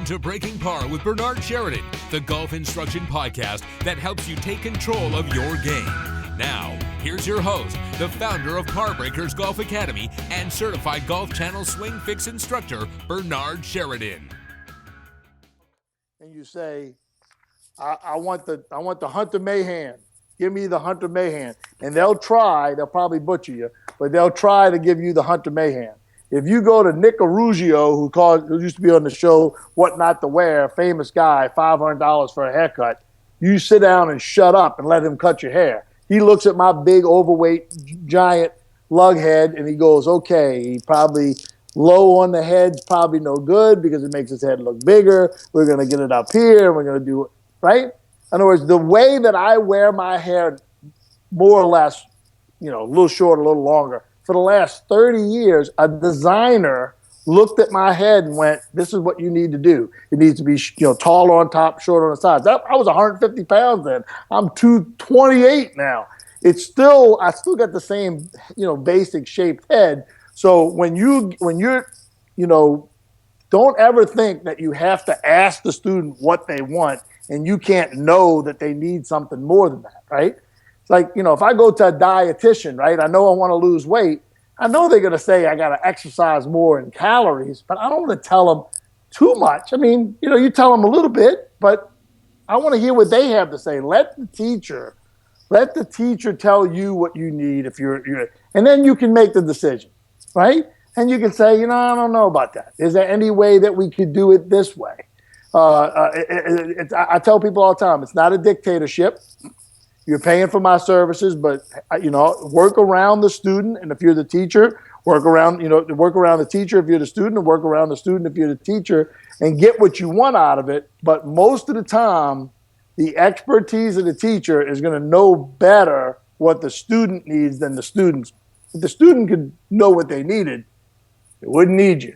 to Breaking Par with Bernard Sheridan, the golf instruction podcast that helps you take control of your game. Now, here's your host, the founder of Par Breakers Golf Academy and certified Golf Channel Swing Fix instructor, Bernard Sheridan. And you say, I want the Hunter Mahan. Give me the Hunter Mahan. And they'll probably butcher you, but they'll try to give you the Hunter Mahan. If you go to Nick Arugio, who used to be on the show What Not to Wear, famous guy, $500 for a haircut, you sit down and shut up and let him cut your hair. He looks at my big, overweight, giant lug head, and he goes, okay, he probably low on the head's probably no good because it makes his head look bigger. We're going to get it up here, and we're going to do it, right? In other words, the way that I wear my hair, more or less, a little short, a little longer, for the last 30 years, a designer looked at my head and went, this is what you need to do. It needs to be taller on top, shorter on the sides. I was 150 pounds then. I'm 228 now. I still got the same, basic shaped head. So when you're, don't ever think that you have to ask the student what they want and you can't know that they need something more than that, right? It's like, if I go to a dietitian, right, I know I want to lose weight. I know they're going to say I got to exercise more in calories, but I don't want to tell them too much. I mean, you tell them a little bit, but I want to hear what they have to say. Let the teacher tell you what you need and then you can make the decision, right? And you can say, I don't know about that. Is there any way that we could do it this way? I tell people all the time, it's not a dictatorship. You're paying for my services, but work around the student. And if you're the teacher, work around the teacher if you're the student, and work around the student if you're the teacher, and get what you want out of it. But most of the time, the expertise of the teacher is going to know better what the student needs than the students. If the student could know what they needed, they wouldn't need you.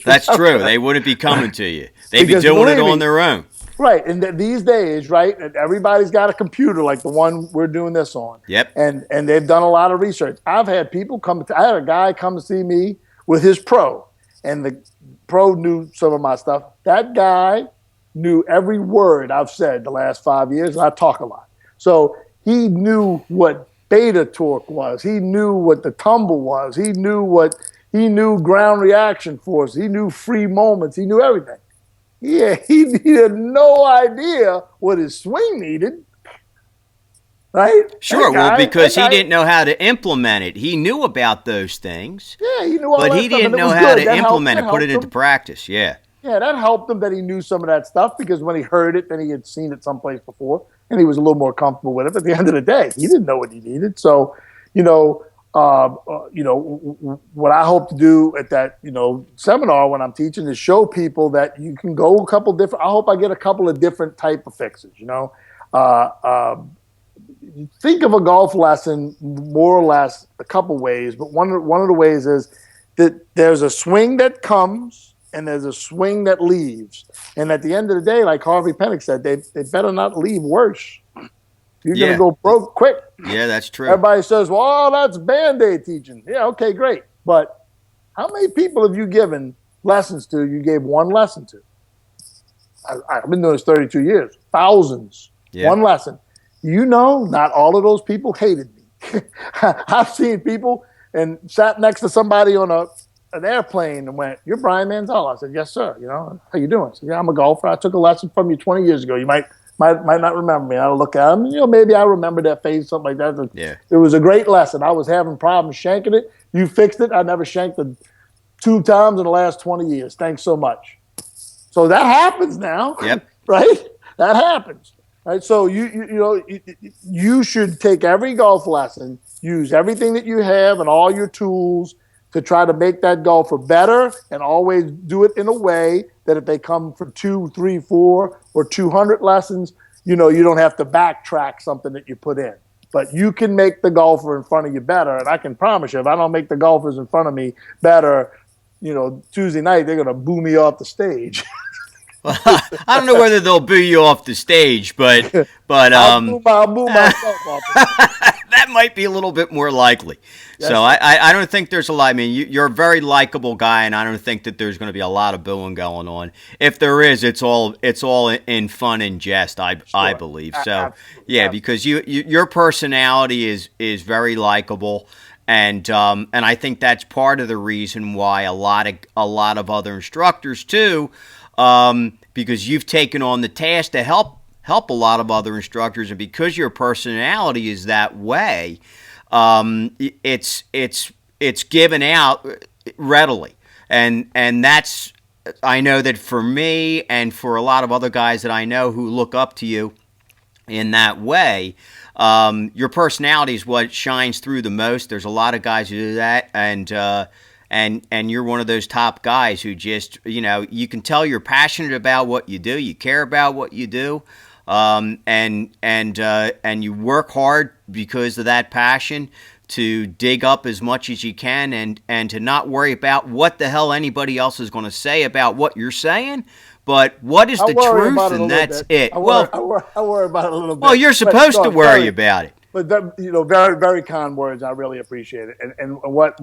That's true. They wouldn't be coming to you. They'd be doing it on their own. Right, and these days, right, everybody's got a computer like the one we're doing this on. Yep. And they've done a lot of research. I've had people I had a guy come to see me with his pro, and the pro knew some of my stuff. That guy knew every word I've said the last 5 years, and I talk a lot. So he knew what beta torque was. He knew what the tumble was. He knew ground reaction force. He knew free moments. He knew everything. Yeah, he had no idea what his swing needed, right? Sure, because he didn't know how to implement it. He knew about those things. Yeah, he knew all that stuff. But he didn't know how to implement it, put it into practice, yeah. Yeah, that helped him that he knew some of that stuff because when he heard it, then he had seen it someplace before, and he was a little more comfortable with it. But at the end of the day, he didn't know what he needed. So, what I hope to do at that, seminar when I'm teaching is show people that you can go I hope I get a couple of different type of fixes, think of a golf lesson more or less a couple ways, but one of the ways is that there's a swing that comes and there's a swing that leaves. And at the end of the day, like Harvey Pennick said, they better not leave worse. You're going to go broke quick. Yeah, that's true. Everybody says, well, that's Band-Aid teaching. Yeah, okay, great. But how many people have you given lessons to you gave one lesson to? I've been doing this 32 years. Thousands. Yeah. One lesson. Not all of those people hated me. I've seen people and sat next to somebody on an airplane and went, you're Brian Manzella. I said, yes, sir. How you doing? I said, yeah, I'm a golfer. I took a lesson from you 20 years ago. You might not remember me. I'll look at him. Maybe I remember that face, something like that. Yeah. It was a great lesson. I was having problems shanking it. You fixed it. I never shanked it 2 times in the last 20 years. Thanks so much. So that happens now. Yep. Right? That happens. Right? So you should take every golf lesson, use everything that you have and all your tools to try to make that golfer better, and always do it in a way that if they come for 2, 3, 4, or 200 lessons, you don't have to backtrack something that you put in. But you can make the golfer in front of you better, and I can promise you, if I don't make the golfers in front of me better, Tuesday night, they're going to boo me off the stage. Well, I don't know whether they'll boo you off the stage, but I'll boo myself off the stage. that might be a little bit more likely. Yes, So I don't think there's a lot. I mean, you're a very likable guy, and I don't think that there's going to be a lot of booing going on. If there is, it's all in fun and jest. I believe so. Absolutely. Because your personality is very likable. And I think that's part of the reason why a lot of other instructors too, because you've taken on the task to help a lot of other instructors, and because your personality is that way, it's given out readily, and that's, I know that for me and for a lot of other guys that I know who look up to you in that way. Your personality is what shines through the most. There's a lot of guys who do that, and you're one of those top guys who just, you can tell you're passionate about what you do, you care about what you do, and you work hard because of that passion to dig up as much as you can, and to not worry about what the hell anybody else is going to say about what you're saying. But what is the truth, and that's it. I worry about it a little bit. Well, you're supposed to worry about it. But very, very kind words. I really appreciate it. And what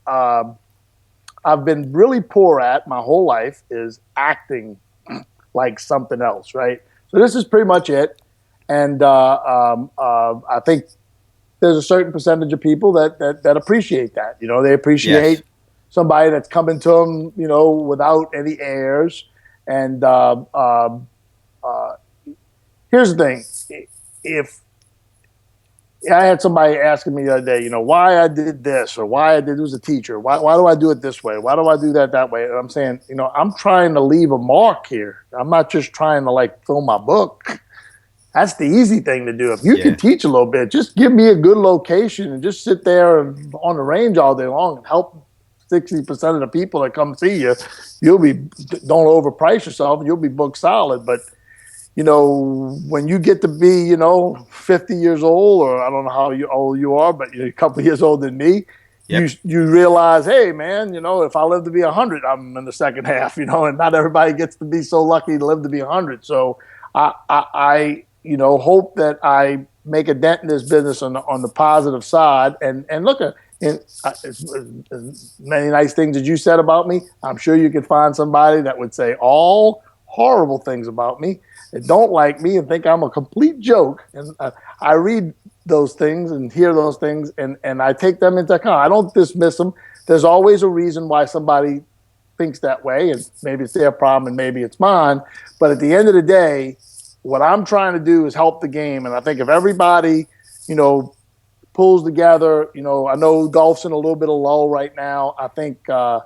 I've been really poor at my whole life is acting like something else, right? So this is pretty much it. And I think there's a certain percentage of people that appreciate that. They appreciate somebody that's coming to them, without any airs. And here's the thing: if I had somebody asking me the other day, why I did this or why I did, it was a teacher, why do I do it this way? Why do I do that way? And I'm saying, I'm trying to leave a mark here. I'm not just trying to fill my book. That's the easy thing to do. If you can teach a little bit, just give me a good location and just sit there on the range all day long and help 60% of the people that come see you. Don't overprice yourself, and you'll be booked solid. But, when you get to be, 50 years old, or I don't know how old you are, but you're a couple of years older than me, you realize, hey, man, if I live to be 100, I'm in the second half, and not everybody gets to be so lucky to live to be 100. So I hope that I make a dent in this business on the positive side. And look, as many nice things as you said about me, I'm sure you could find somebody that would say all horrible things about me, that don't like me and think I'm a complete joke. And I read those things and hear those things, and I take them into account. I don't dismiss them. There's always a reason why somebody thinks that way, and maybe it's their problem and maybe it's mine. But at the end of the day, what I'm trying to do is help the game. And I think if everybody, pulls together, I know golf's in a little bit of lull right now. I think the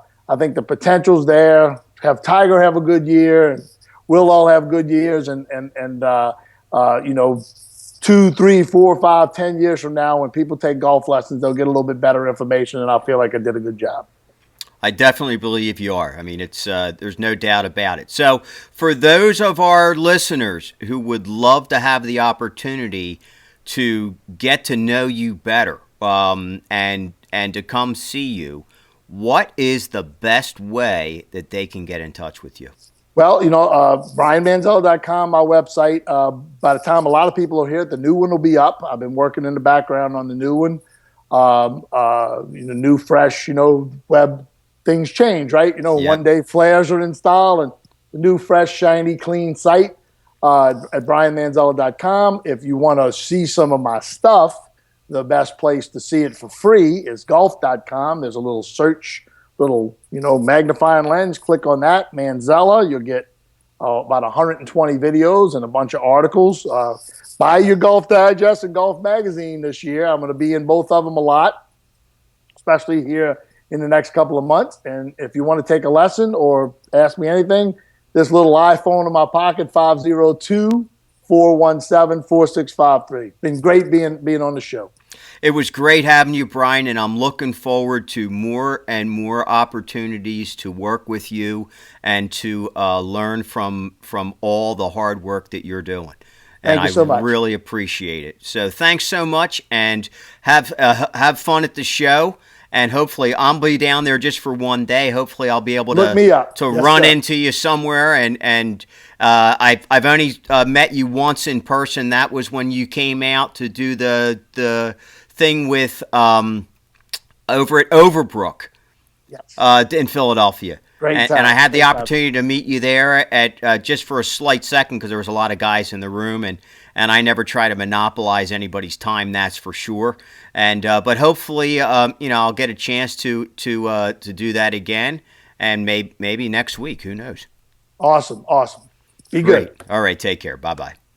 potential's there. Have Tiger have a good year, and we'll all have good years. And 2, 3, 4, 5, 10 years from now, when people take golf lessons, they'll get a little bit better information, and I'll feel like I did a good job. I definitely believe you are. I mean, it's there's no doubt about it. So for those of our listeners who would love to have the opportunity to get to know you better, and to come see you, what is the best way that they can get in touch with you? Well, BrianManzella.com, my website. By the time a lot of people are here, the new one will be up. I've been working in the background on the new one. New, fresh, web things change, right? One day flares are installed, and the new, fresh, shiny, clean site at BrianManzella.com. If you want to see some of my stuff, the best place to see it for free is golf.com. There's a little search, magnifying lens. Click on that, Manzella. You'll get about 120 videos and a bunch of articles. Buy your Golf Digest and Golf Magazine this year. I'm going to be in both of them a lot, especially here in the next couple of months. And if you want to take a lesson or ask me anything, this little iPhone in my pocket, 502-417-4653. Been great being on the show. It was great having you, Brian, and I'm looking forward to more and more opportunities to work with you and to learn from all the hard work that you're doing. And Thank you so much. I really appreciate it. So thanks so much, and have fun at the show. And hopefully, I'll be down there just for one day. Hopefully, I'll be able to run into you somewhere. And I've only met you once in person. That was when you came out to do the thing with over at Overbrook Yes. in Philadelphia. Great And time. I had the Great time. opportunity to meet you there at just for a slight second because there was a lot of guys in the room, and I never try to monopolize anybody's time. That's for sure. And but hopefully, I'll get a chance to do that again, and maybe next week. Who knows? Awesome. Be Great. good. All right. Take care. Bye bye.